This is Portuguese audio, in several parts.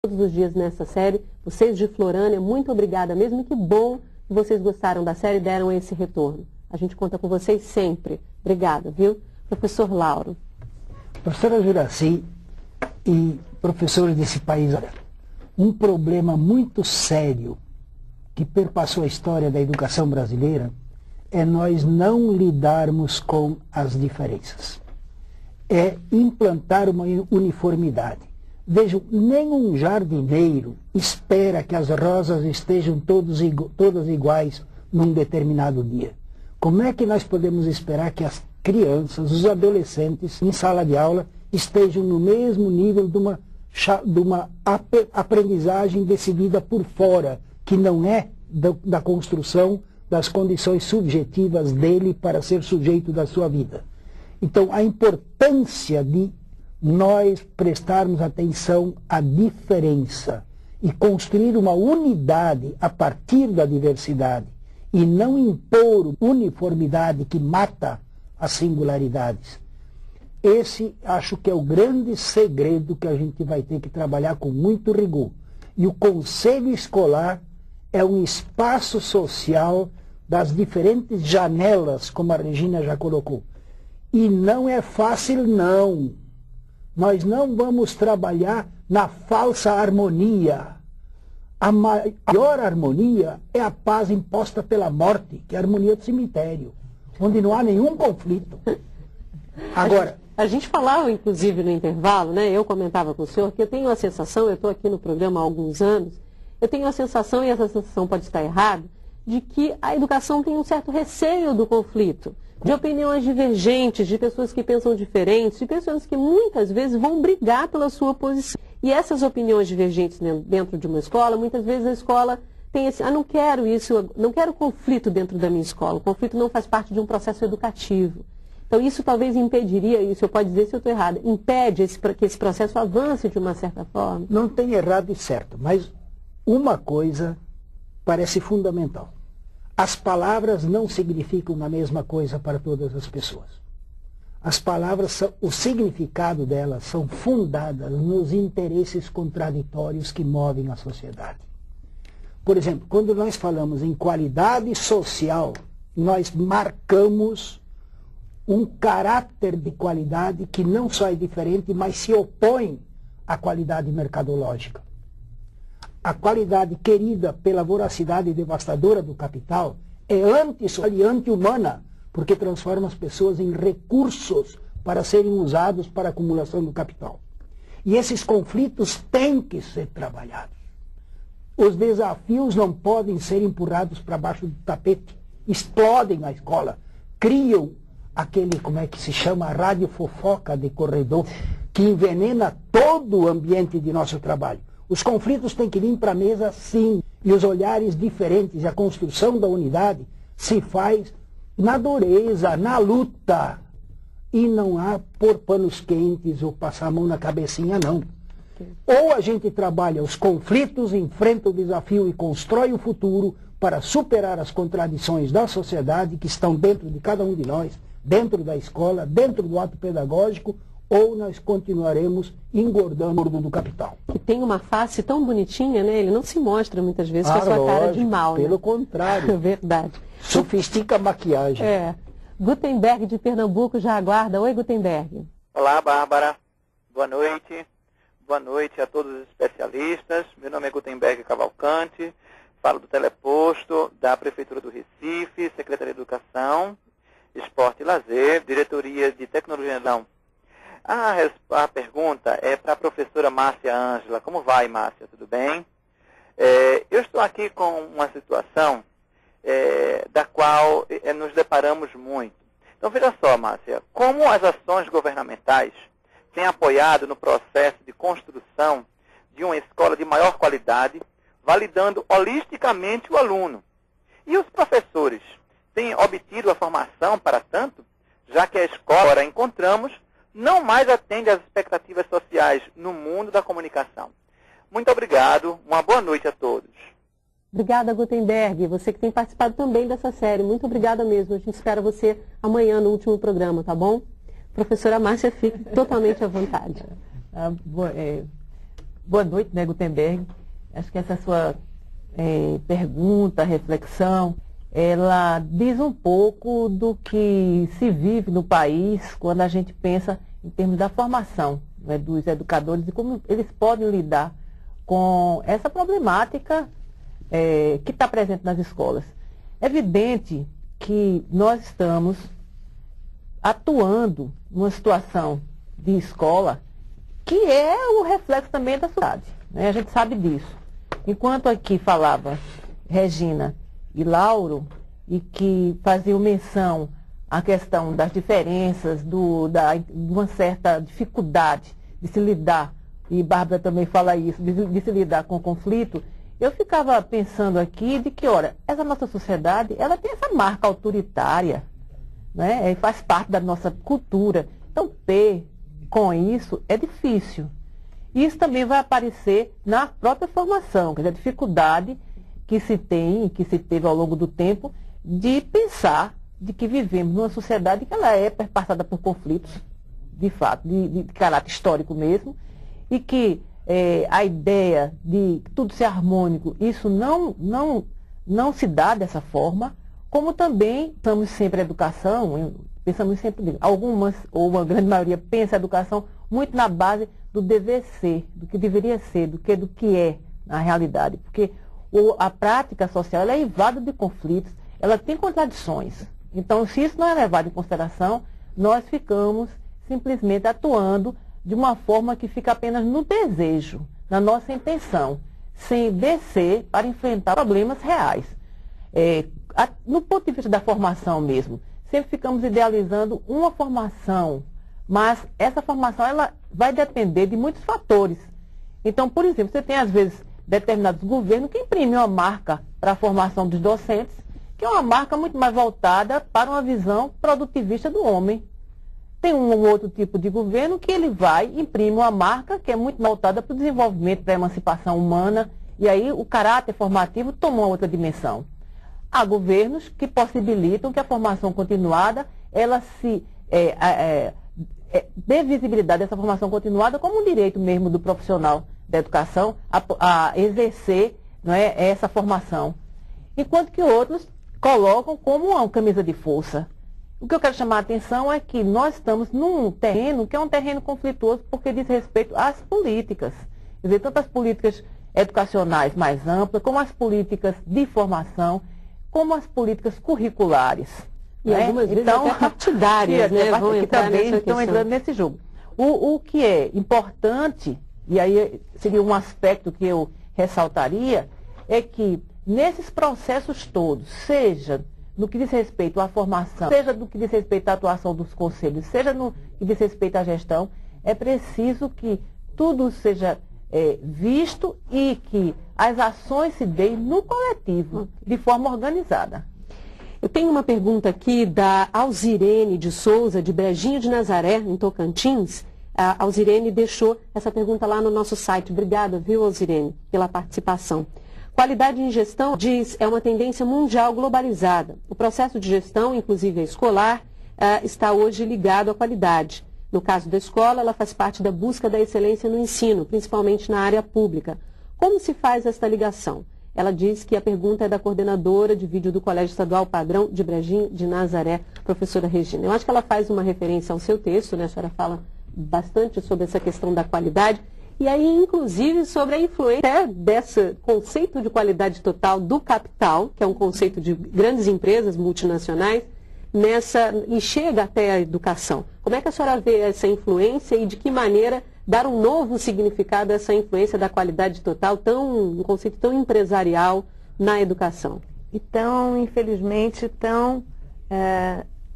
todos os dias nessa série. Vocês de Florânia, muito obrigada mesmo. Que bom que vocês gostaram da série e deram esse retorno. A gente conta com vocês sempre. Obrigada, viu? Professor Lauro. Professora Juracy e professores desse país, um problema muito sério que perpassou a história da educação brasileira é nós não lidarmos com as diferenças. É implantar uma uniformidade. Vejam, nenhum jardineiro espera que as rosas estejam todas iguais num determinado dia. Como é que nós podemos esperar que as crianças, os adolescentes, em sala de aula, estejam no mesmo nível de uma aprendizagem decidida por fora, que não é da construção das condições subjetivas dele para ser sujeito da sua vida. Então, a importância de nós prestarmos atenção à diferença e construir uma unidade a partir da diversidade e não impor uniformidade que mata as singularidades. Esse acho que é o grande segredo que a gente vai ter que trabalhar com muito rigor. E o conselho escolar é um espaço social das diferentes janelas, como a Regina já colocou. E não é fácil, não. Nós não vamos trabalhar na falsa harmonia. A maior harmonia é a paz imposta pela morte, que é a harmonia do cemitério, onde não há nenhum conflito. Agora, a gente falava, inclusive, no intervalo, né? Eu comentava com o senhor que eu tenho a sensação, eu estou aqui no programa há alguns anos, eu tenho a sensação, e essa sensação pode estar errada, de que a educação tem um certo receio do conflito, de opiniões divergentes, de pessoas que pensam diferentes, de pessoas que muitas vezes vão brigar pela sua posição. E essas opiniões divergentes dentro de uma escola, muitas vezes a escola tem esse, não quero isso, não quero conflito dentro da minha escola, o conflito não faz parte de um processo educativo. Então isso talvez impediria, e o senhor pode dizer se eu estou errado, impede que esse processo avance de uma certa forma? Não tem errado e certo, mas uma coisa parece fundamental. As palavras não significam a mesma coisa para todas as pessoas. As palavras, o significado delas são fundadas nos interesses contraditórios que movem a sociedade. Por exemplo, quando nós falamos em qualidade social, nós marcamos um caráter de qualidade que não só é diferente, mas se opõe à qualidade mercadológica. A qualidade querida pela voracidade devastadora do capital é antissocial e anti-humana, porque transforma as pessoas em recursos para serem usados para a acumulação do capital. E esses conflitos têm que ser trabalhados. Os desafios não podem ser empurrados para baixo do tapete, explodem na escola, criam aquele, como é que se chama, a radiofofoca de corredor, que envenena todo o ambiente de nosso trabalho. Os conflitos têm que vir para a mesa, sim, e os olhares diferentes, e a construção da unidade se faz na dureza, na luta, e não há pôr panos quentes ou passar a mão na cabecinha, não. Ou a gente trabalha os conflitos, enfrenta o desafio e constrói o futuro para superar as contradições da sociedade que estão dentro de cada um de nós, dentro da escola, dentro do ato pedagógico, ou nós continuaremos engordando do capital. Que tem uma face tão bonitinha, né? Ele não se mostra muitas vezes com a sua cara de mal, pelo né? contrário. Verdade. Sofistica a maquiagem. É. Gutenberg de Pernambuco já aguarda. Oi, Gutenberg. Olá, Bárbara. Boa noite. Boa noite a todos os especialistas. Meu nome é Gutenberg Cavalcante. Falo do Teleposto, da Prefeitura do Recife, Secretaria de Educação, Esporte e Lazer, Diretoria de Tecnologia. Não. A pergunta é para a professora Márcia Ângela. Como vai, Márcia? Tudo bem? Eu estou aqui com uma situação da qual nos deparamos muito. Então, veja só, Márcia, como as ações governamentais têm apoiado no processo de construção de uma escola de maior qualidade, validando holisticamente o aluno. E os professores têm obtido a formação para tanto, já que a escola, agora encontramos, não mais atende às expectativas sociais no mundo da comunicação. Muito obrigado, uma boa noite a todos. Obrigada, Gutenberg. Você que tem participado também dessa série. Muito obrigada mesmo. A gente espera você amanhã no último programa, tá bom? Professora Márcia, fique totalmente à vontade. Boa noite, né, Gutenberg? Acho que essa sua pergunta, reflexão, ela diz um pouco do que se vive no país quando a gente pensa em termos da formação, né, dos educadores e como eles podem lidar com essa problemática que está presente nas escolas. É evidente que nós estamos atuando numa situação de escola que é o reflexo também da sociedade, né? A gente sabe disso. Enquanto aqui falava Regina e Lauro, e que faziam menção à questão das diferenças, de uma certa dificuldade de se lidar, e Bárbara também fala isso, de se lidar com o conflito, eu ficava pensando aqui de que, ora, essa nossa sociedade, ela tem essa marca autoritária, né? Faz parte da nossa cultura. Então, com isso, é difícil. Isso também vai aparecer na própria formação, quer dizer, a dificuldade que se tem, que se teve ao longo do tempo, de pensar de que vivemos numa sociedade que ela é perpassada por conflitos, de fato, de caráter histórico mesmo, e que a ideia de tudo ser harmônico, isso não se dá dessa forma, como também pensamos sempre a educação, pensamos sempre, algumas, ou uma grande maioria, pensa a educação muito na base do dever ser, do que deveria ser, do que é na realidade. Porque a prática social ela é invada de conflitos, ela tem contradições. Então, se isso não é levado em consideração, nós ficamos simplesmente atuando de uma forma que fica apenas no desejo, na nossa intenção, sem descer para enfrentar problemas reais. No ponto de vista da formação mesmo, sempre ficamos idealizando uma formação, mas essa formação ela vai depender de muitos fatores. Então, por exemplo, você tem às vezes determinados governos que imprimem uma marca para a formação dos docentes, que é uma marca muito mais voltada para uma visão produtivista do homem. Tem um outro tipo de governo que ele vai imprimir uma marca que é muito voltada para o desenvolvimento, para a emancipação humana, e aí o caráter formativo toma uma outra dimensão. Há governos que possibilitam que a formação continuada, ela dê visibilidade dessa formação continuada como um direito mesmo do profissional da educação a exercer, não é, essa formação. Enquanto que outros colocam como uma camisa de força. O que eu quero chamar a atenção é que nós estamos num terreno que é um terreno conflituoso porque diz respeito às políticas. Quer dizer, tanto as políticas educacionais mais amplas, como as políticas de formação, como as políticas curriculares. E algumas vezes até partidárias, né? Vão entrar também estão entrando nesse jogo. O que é importante, e aí seria um aspecto que eu ressaltaria, é que nesses processos todos, seja no que diz respeito à formação, seja no que diz respeito à atuação dos conselhos, seja no que diz respeito à gestão, é preciso que tudo seja visto e que as ações se deem no coletivo, de forma organizada. Eu tenho uma pergunta aqui da Alzirene de Souza, de Brejinho de Nazaré, em Tocantins. A Alzirene deixou essa pergunta lá no nosso site. Obrigada, viu, Alzirene, pela participação. Qualidade em gestão, diz, é uma tendência mundial globalizada. O processo de gestão, inclusive a escolar, está hoje ligado à qualidade. No caso da escola, ela faz parte da busca da excelência no ensino, principalmente na área pública. Como se faz esta ligação? Ela diz que a pergunta é da coordenadora de vídeo do Colégio Estadual Padrão de Brejinho de Nazaré, professora Regina. Eu acho que ela faz uma referência ao seu texto, né? A senhora fala bastante sobre essa questão da qualidade. E aí, inclusive, sobre a influência desse conceito de qualidade total do capital, que é um conceito de grandes empresas multinacionais, e chega até a educação. Como é que a senhora vê essa influência e de que maneira dar um novo significado a essa influência da qualidade total, um conceito tão empresarial na educação? Então, infelizmente, tão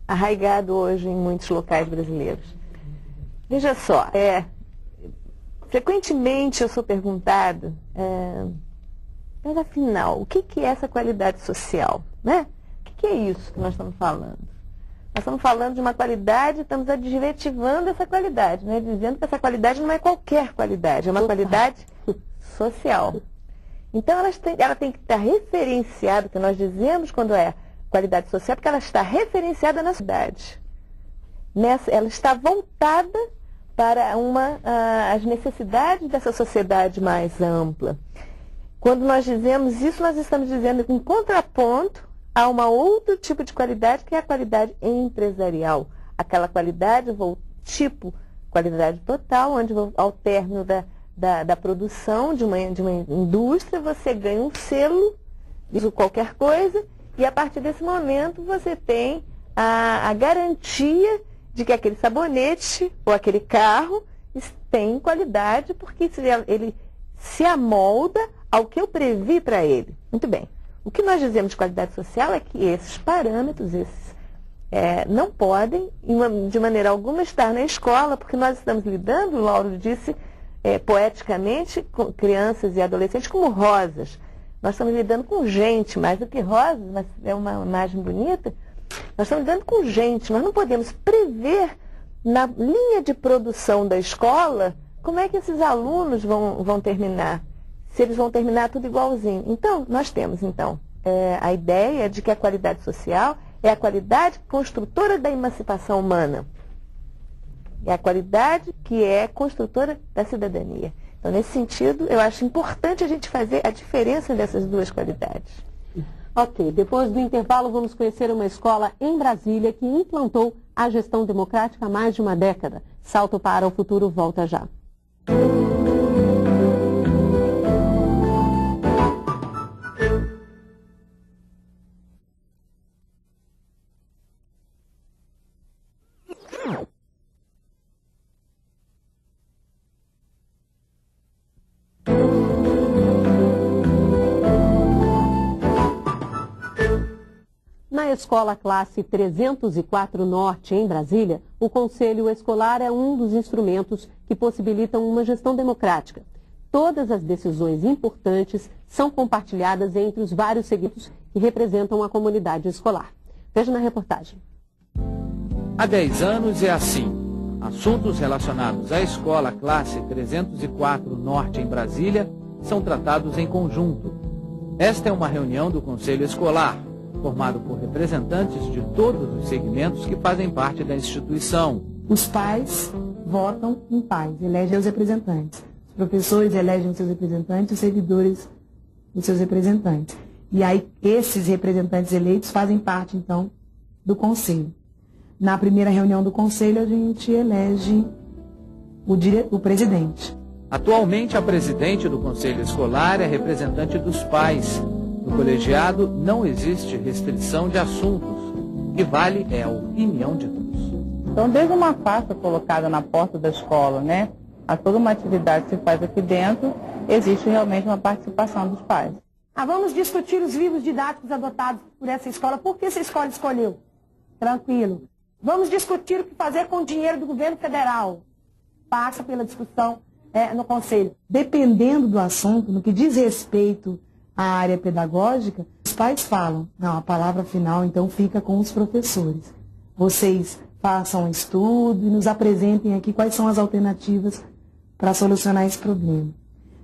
arraigado hoje em muitos locais brasileiros. Veja só, frequentemente eu sou perguntado, mas afinal, o que é essa qualidade social? Né? O que é isso que nós estamos falando? Nós estamos falando de uma qualidade, estamos adjetivando essa qualidade, né? Dizendo que essa qualidade não é qualquer qualidade, é uma qualidade social. Então ela tem que estar referenciada, o que nós dizemos quando é qualidade social, porque ela está referenciada na sociedade. Ela está voltada para as necessidades dessa sociedade mais ampla. Quando nós dizemos isso, nós estamos dizendo em contraponto a uma outro tipo de qualidade, que é a qualidade empresarial. Aquela qualidade, qualidade total, onde ao término da produção de uma indústria, você ganha um selo, diz qualquer coisa, e a partir desse momento você tem a garantia de que aquele sabonete ou aquele carro tem qualidade, porque ele se amolda ao que eu previ para ele. Muito bem. O que nós dizemos de qualidade social é que esses parâmetros, não podem, de maneira alguma, estar na escola, porque nós estamos lidando, o Lauro disse poeticamente, com crianças e adolescentes como rosas. Nós estamos lidando com gente, mais do que rosas, mas é uma imagem bonita. Nós estamos lidando com gente, nós não podemos prever na linha de produção da escola como é que esses alunos vão terminar, se eles vão terminar tudo igualzinho. Então, nós temos a ideia de que a qualidade social é a qualidade construtora da emancipação humana. É a qualidade que é construtora da cidadania. Então, nesse sentido, eu acho importante a gente fazer a diferença dessas duas qualidades. Ok, depois do intervalo vamos conhecer uma escola em Brasília que implantou a gestão democrática há mais de uma década. Salto para o futuro, volta já. Na Escola Classe 304 Norte, em Brasília, o Conselho Escolar é um dos instrumentos que possibilitam uma gestão democrática. Todas as decisões importantes são compartilhadas entre os vários segmentos que representam a comunidade escolar. Veja na reportagem. Há 10 anos é assim. Assuntos relacionados à Escola Classe 304 Norte, em Brasília, são tratados em conjunto. Esta é uma reunião do Conselho Escolar, formado por representantes de todos os segmentos que fazem parte da instituição. Os pais votam em pais, elegem os representantes. Os professores elegem os seus representantes, os servidores os seus representantes. E aí esses representantes eleitos fazem parte, então, do conselho. Na primeira reunião do conselho, a gente elege o presidente. Atualmente, a presidente do Conselho Escolar é representante dos pais. No colegiado não existe restrição de assuntos. O que vale é a opinião de todos. Então, desde uma faixa colocada na porta da escola, a toda uma atividade que se faz aqui dentro, existe realmente uma participação dos pais. Vamos discutir os livros didáticos adotados por essa escola. Por que essa escola escolheu? Tranquilo. Vamos discutir o que fazer com o dinheiro do governo federal. Passa pela discussão no conselho. Dependendo do assunto, no que diz respeito à área pedagógica, os pais falam, não, a palavra final então fica com os professores. Vocês façam um estudo e nos apresentem aqui quais são as alternativas para solucionar esse problema.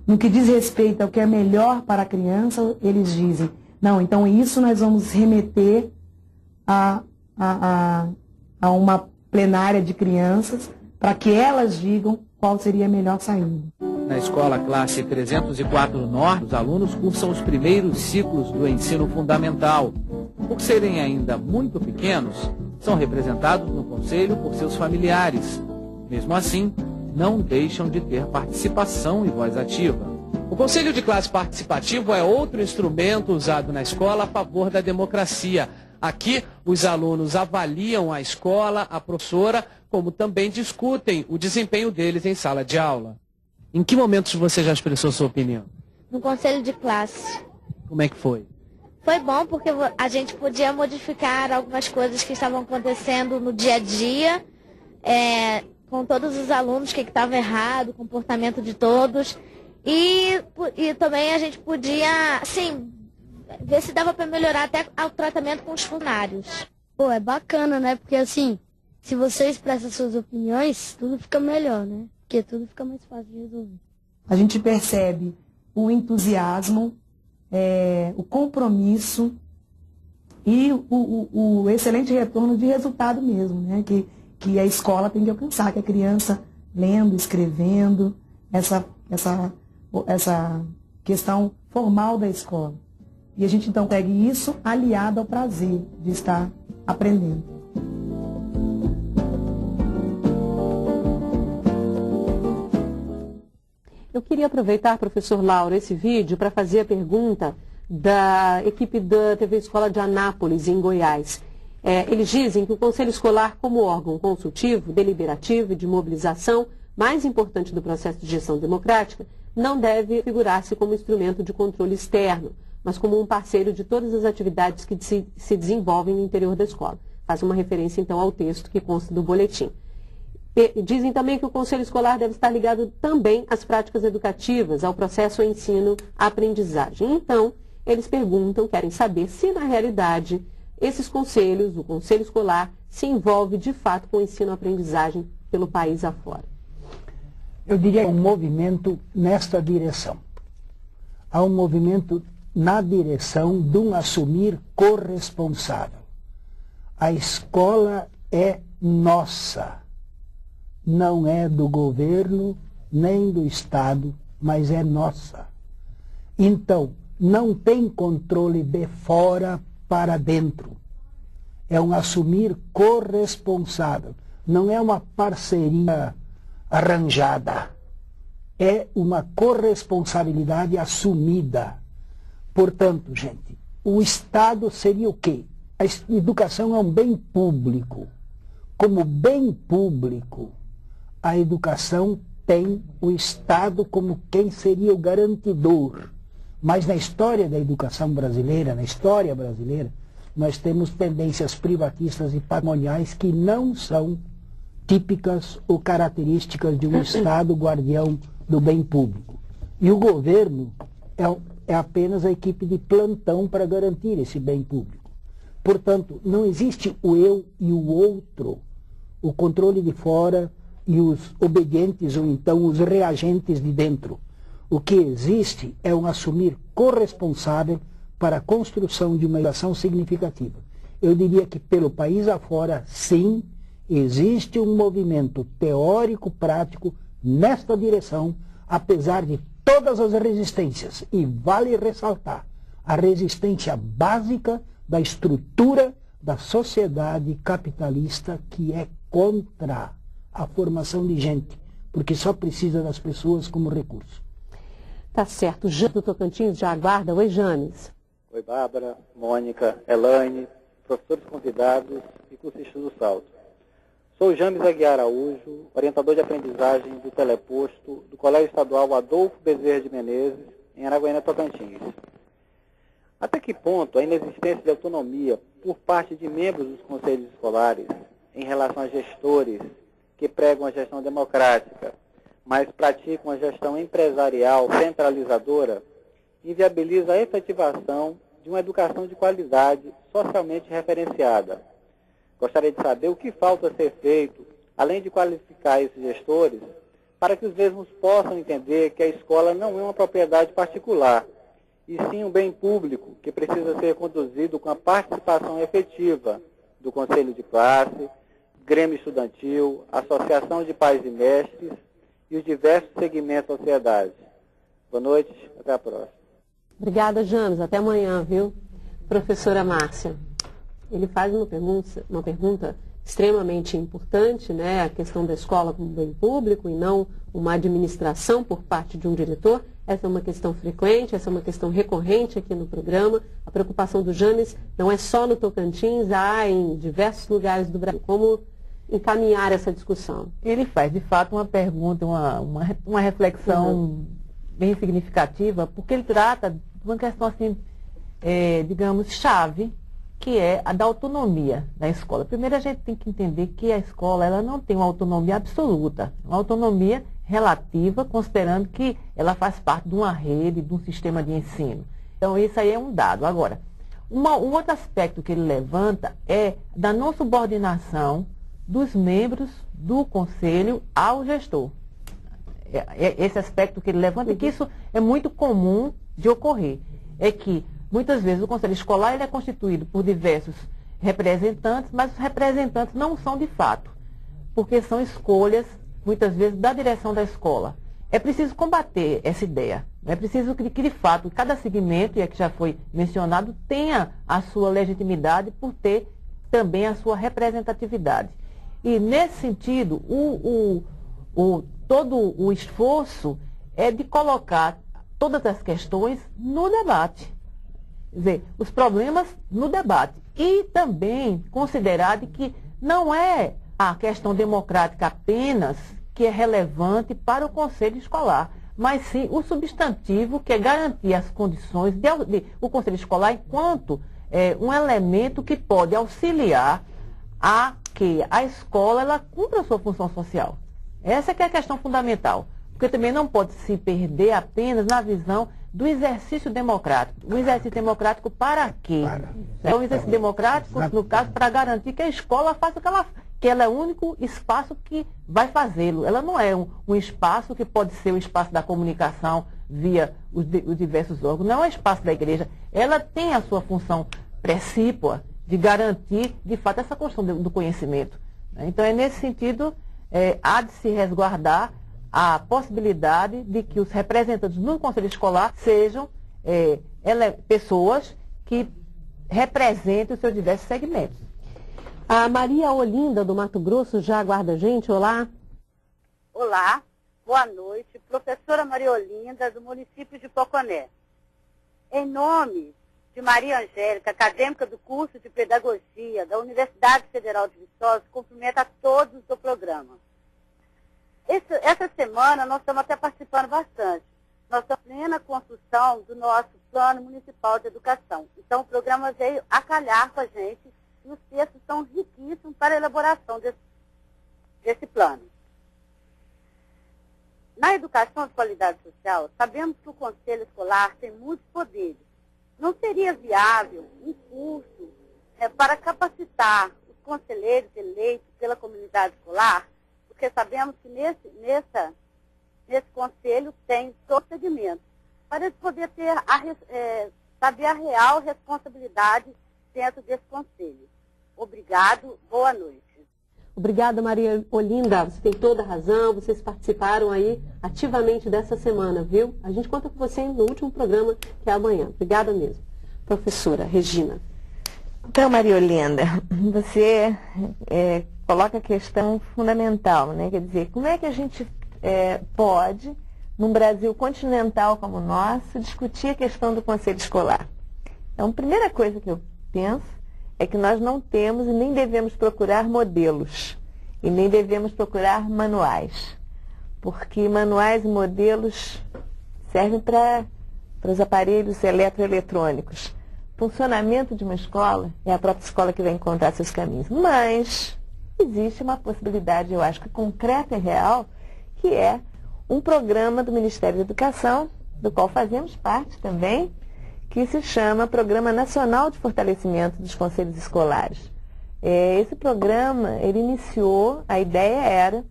No que diz respeito ao que é melhor para a criança, eles dizem, não, então isso nós vamos remeter a uma plenária de crianças para que elas digam qual seria a melhor saída. Na Escola Classe 304 Norte, os alunos cursam os primeiros ciclos do ensino fundamental. Por serem ainda muito pequenos, são representados no conselho por seus familiares. Mesmo assim, não deixam de ter participação e voz ativa. O Conselho de Classe Participativo é outro instrumento usado na escola a favor da democracia. Aqui, os alunos avaliam a escola, a professora, como também discutem o desempenho deles em sala de aula. Em que momentos você já expressou sua opinião? No conselho de classe. Como é que foi? Foi bom porque a gente podia modificar algumas coisas que estavam acontecendo no dia a dia, com todos os alunos, o que estava errado, o comportamento de todos. E também a gente podia, assim, ver se dava para melhorar até o tratamento com os funcionários. Pô, é bacana, né? Porque assim, se você expressa suas opiniões, tudo fica melhor, né? Porque tudo fica mais fácil de resolver. A gente percebe o entusiasmo, o compromisso e o excelente retorno de resultado mesmo, né? Que a escola tem que alcançar, que a criança lendo, escrevendo, essa questão formal da escola. E a gente então pega isso aliado ao prazer de estar aprendendo. Eu queria aproveitar, professor Lauro, esse vídeo para fazer a pergunta da equipe da TV Escola de Anápolis, em Goiás. Eles dizem que o Conselho Escolar, como órgão consultivo, deliberativo e de mobilização mais importante do processo de gestão democrática, não deve figurar-se como instrumento de controle externo, mas como um parceiro de todas as atividades que se desenvolvem no interior da escola. Faz uma referência, então, ao texto que consta do boletim. Dizem também que o Conselho Escolar deve estar ligado também às práticas educativas, ao processo ensino-aprendizagem. Então, eles perguntam, querem saber se, na realidade, esses conselhos, o Conselho Escolar, se envolve de fato com o ensino-aprendizagem pelo país afora. Eu diria um movimento nesta direção. Há um movimento na direção de um assumir corresponsável. A escola é nossa. Não é do governo, nem do Estado, mas é nossa. Então, não tem controle de fora para dentro. É um assumir corresponsável. Não é uma parceria arranjada. É uma corresponsabilidade assumida. Portanto, gente, o Estado seria o quê? A educação é um bem público. Como bem público, a educação tem o Estado como quem seria o garantidor. Mas na história da educação brasileira, na história brasileira, nós temos tendências privatistas e patrimoniais que não são típicas ou características de um Estado guardião do bem público. E o governo é apenas a equipe de plantão para garantir esse bem público. Portanto, não existe o eu e o outro, o controle de fora e os obedientes ou então os reagentes de dentro. O que existe é um assumir corresponsável para a construção de uma educação significativa. Eu diria que pelo país afora, sim, existe um movimento teórico-prático nesta direção, apesar de todas as resistências. E vale ressaltar a resistência básica da estrutura da sociedade capitalista que é contra a formação de gente, porque só precisa das pessoas como recurso. Tá certo. James do Tocantins já aguarda. Oi, James. Oi, Bárbara, Mônica, Elaine, professores convidados e cursistas do Salto. Sou James Aguiar Araújo, orientador de aprendizagem do Teleposto do Colégio Estadual Adolfo Bezerra de Menezes, em Araguaína, Tocantins. Até que ponto a inexistência de autonomia por parte de membros dos conselhos escolares em relação a gestores que pregam a gestão democrática, mas praticam a gestão empresarial centralizadora, inviabiliza a efetivação de uma educação de qualidade socialmente referenciada? Gostaria de saber o que falta ser feito, além de qualificar esses gestores, para que os mesmos possam entender que a escola não é uma propriedade particular, e sim um bem público que precisa ser conduzido com a participação efetiva do Conselho de Classe, Grêmio Estudantil, Associação de Pais e Mestres e os diversos segmentos da sociedade. Boa noite, até a próxima. Obrigada, James. Até amanhã, viu? Professora Márcia. Ele faz uma pergunta extremamente importante, né? A questão da escola como bem público e não uma administração por parte de um diretor. Essa é uma questão frequente, essa é uma questão recorrente aqui no programa. A preocupação do James não é só no Tocantins, há em diversos lugares do Brasil. Como encaminhar essa discussão? Ele faz, de fato, uma pergunta, uma reflexão bem significativa, porque ele trata de uma questão, assim, digamos, chave, que é a da autonomia da escola. Primeiro, a gente tem que entender que a escola ela não tem uma autonomia absoluta, uma autonomia relativa, considerando que ela faz parte de uma rede, de um sistema de ensino. Então, isso aí é um dado. Agora, um outro aspecto que ele levanta é da não subordinação dos membros do conselho ao gestor. Esse aspecto que ele levanta é que isso é muito comum de ocorrer. É que, muitas vezes, o conselho escolar ele é constituído por diversos representantes, mas os representantes não são de fato, porque são escolhas muitas vezes, da direção da escola. É preciso combater essa ideia. É preciso que, de fato, cada segmento, e aqui já foi mencionado, tenha a sua legitimidade por ter também a sua representatividade. E, nesse sentido, todo o esforço é de colocar todas as questões no debate. Quer dizer, os problemas no debate. E também considerar de que não é a questão democrática apenas que é relevante para o conselho escolar, mas sim o substantivo, que é garantir as condições o conselho escolar enquanto um elemento que pode auxiliar a que a escola ela cumpra a sua função social. Essa que é a questão fundamental, porque também não pode se perder apenas na visão do exercício democrático. O exercício democrático para quê? É um exercício democrático, no caso, para garantir que a escola faça o que ela é o único espaço que vai fazê-lo. Ela não é um espaço que pode ser o espaço da comunicação via os diversos órgãos, não é o espaço da igreja. Ela tem a sua função precípua de garantir, de fato, essa construção do conhecimento. Então, é nesse sentido, há de se resguardar a possibilidade de que os representantes no conselho escolar sejam pessoas que representem os seus diversos segmentos. A Maria Olinda, do Mato Grosso, já aguarda a gente. Olá. Olá, boa noite. Professora Maria Olinda, do município de Poconé. Em nome de Maria Angélica, acadêmica do curso de Pedagogia da Universidade Federal de Viçosa, cumprimento a todos do programa. Essa semana nós estamos até participando bastante. Nós estamos em plena construção do nosso Plano Municipal de Educação. Então o programa veio a calhar com a gente e os textos são riquíssimos para a elaboração desse plano. Na educação de qualidade social, sabemos que o Conselho Escolar tem muitos poderes. Não seria viável um curso para capacitar os conselheiros eleitos pela comunidade escolar, porque sabemos que nesse conselho tem todos os segmentos, para eles poderem ter saber a real responsabilidade dentro desse conselho. Obrigado, boa noite. Obrigada, Maria Olinda. Você tem toda a razão, vocês participaram aí ativamente dessa semana, viu? A gente conta com você no último programa, que é amanhã. Obrigada mesmo. Professora Regina. Então, Maria Olinda, você coloca a questão fundamental, né? Quer dizer, como é que a gente pode, num Brasil continental como o nosso, discutir a questão do conselho escolar? Então, a primeira coisa que eu penso é que nós não temos e nem devemos procurar modelos, e nem devemos procurar manuais, porque manuais e modelos servem para os aparelhos eletroeletrônicos. O funcionamento de uma escola é a própria escola que vai encontrar seus caminhos, mas existe uma possibilidade, eu acho que concreta e real, que é um programa do Ministério da Educação, do qual fazemos parte também, que se chama Programa Nacional de Fortalecimento dos Conselhos Escolares. Esse programa, ele iniciou, a ideia era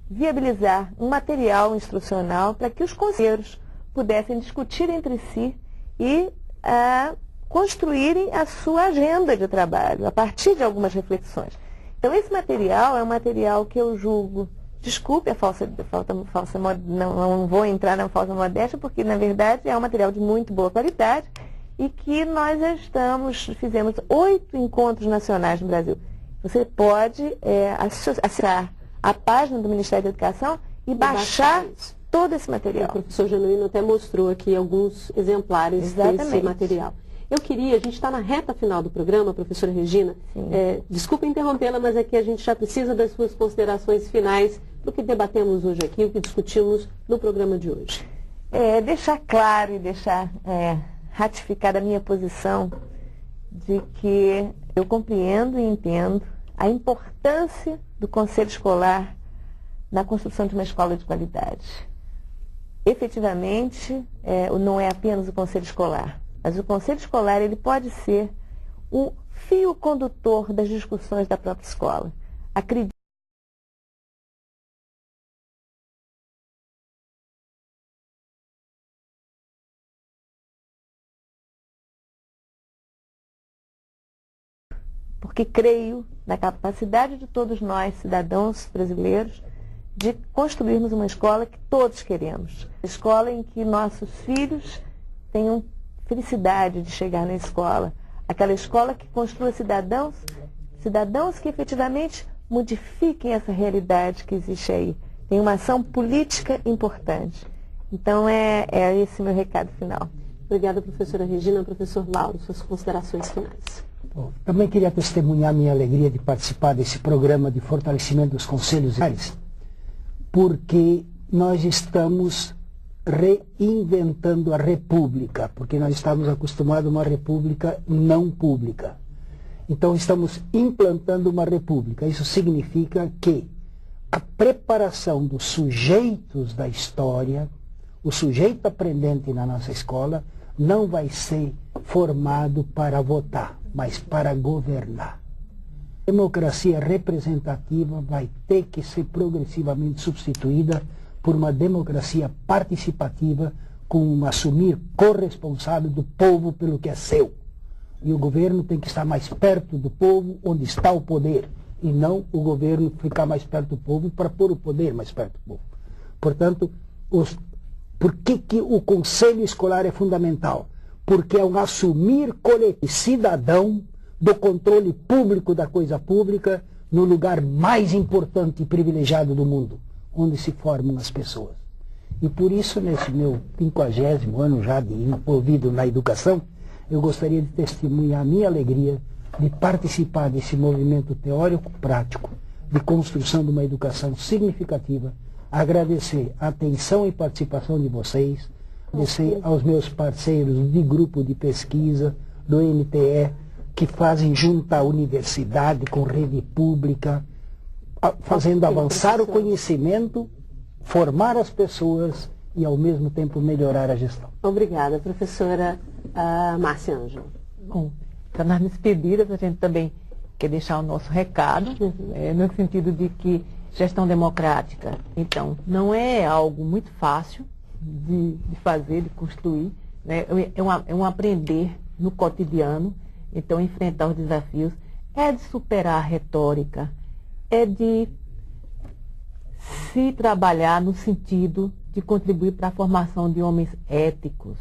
viabilizar um material instrucional para que os conselheiros pudessem discutir entre si e construírem a sua agenda de trabalho, a partir de algumas reflexões. Então, esse material é um material que eu julgo, desculpe a não vou entrar na falsa modéstia, porque, na verdade, é um material de muito boa qualidade, e que nós fizemos 8 encontros nacionais no Brasil. Você pode acessar a página do Ministério da Educação e baixar todo esse material. O professor Genuíno até mostrou aqui alguns exemplares desse material. A gente está na reta final do programa, professora Regina. Desculpa interrompê-la, mas aqui a gente já precisa das suas considerações finais do que debatemos hoje aqui, o que discutimos no programa de hoje. Deixar claro e deixar ratificar a minha posição de que eu compreendo e entendo a importância do conselho escolar na construção de uma escola de qualidade. Efetivamente, não é apenas o conselho escolar, mas o conselho escolar ele pode ser o fio condutor das discussões da própria escola. Acredito porque creio na capacidade de todos nós, cidadãos brasileiros, de construirmos uma escola que todos queremos. Escola em que nossos filhos tenham felicidade de chegar na escola. Aquela escola que construa cidadãos que efetivamente modifiquem essa realidade que existe aí. Tem uma ação política importante. Então é esse meu recado final. Obrigada, professora Regina. Professor Lauro, suas considerações finais. Bom, também queria testemunhar minha alegria de participar desse programa de fortalecimento dos conselhos escolares, porque nós estamos reinventando a república, porque nós estamos acostumados a uma república não pública. Então estamos implantando uma república. Isso significa que a preparação dos sujeitos da história, o sujeito aprendente na nossa escola, não vai ser formado para votar, mas para governar. A democracia representativa vai ter que ser progressivamente substituída por uma democracia participativa, com um assumir corresponsável do povo pelo que é seu. E o governo tem que estar mais perto do povo, onde está o poder, e não o governo ficar mais perto do povo para pôr o poder mais perto do povo. Portanto, por que o conselho escolar é fundamental? Porque é um assumir coletivo cidadão do controle público da coisa pública no lugar mais importante e privilegiado do mundo, onde se formam as pessoas. E por isso, nesse meu 50º ano já de envolvido na educação, eu gostaria de testemunhar a minha alegria de participar desse movimento teórico-prático de construção de uma educação significativa, agradecer a atenção e participação de vocês, agradecer aos meus parceiros de grupo de pesquisa, do NTE, que fazem junto à universidade com rede pública, fazendo avançar o conhecimento, formar as pessoas e, ao mesmo tempo, melhorar a gestão. Obrigada, professora Márcia Ângelo. Bom, então nas despedidas a gente também quer deixar o nosso recado, no sentido de que gestão democrática, então, não é algo muito fácil de fazer, de construir, né? É um aprender no cotidiano, então enfrentar os desafios, é de superar a retórica, é de se trabalhar no sentido de contribuir para a formação de homens éticos,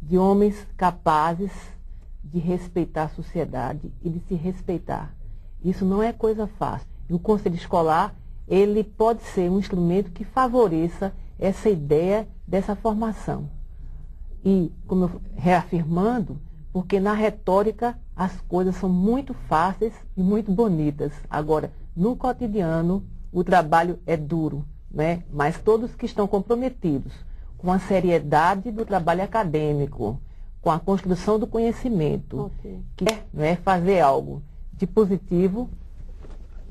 de homens capazes de respeitar a sociedade e de se respeitar. Isso não é coisa fácil. O conselho escolar, ele pode ser um instrumento que favoreça essa ideia dessa formação. E, como eu reafirmando, porque na retórica as coisas são muito fáceis e muito bonitas. Agora, no cotidiano, o trabalho é duro, né? Mas todos que estão comprometidos com a seriedade do trabalho acadêmico, com a construção do conhecimento, que é fazer algo de positivo,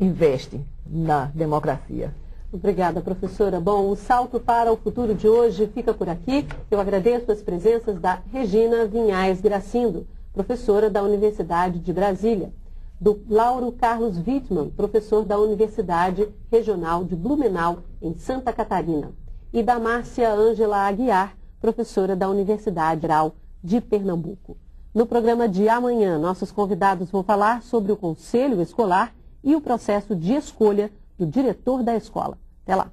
investe na democracia. Obrigada, professora. Bom, o Salto para o Futuro de hoje fica por aqui. Eu agradeço as presenças da Regina Vinhais Gracindo, professora da Universidade de Brasília, do Lauro Carlos Wittmann, professor da Universidade Regional de Blumenau, em Santa Catarina, e da Márcia Ângela Aguiar, professora da Universidade Federal de Pernambuco. No programa de amanhã, nossos convidados vão falar sobre o conselho escolar e o processo de escolha do diretor da escola. Até lá!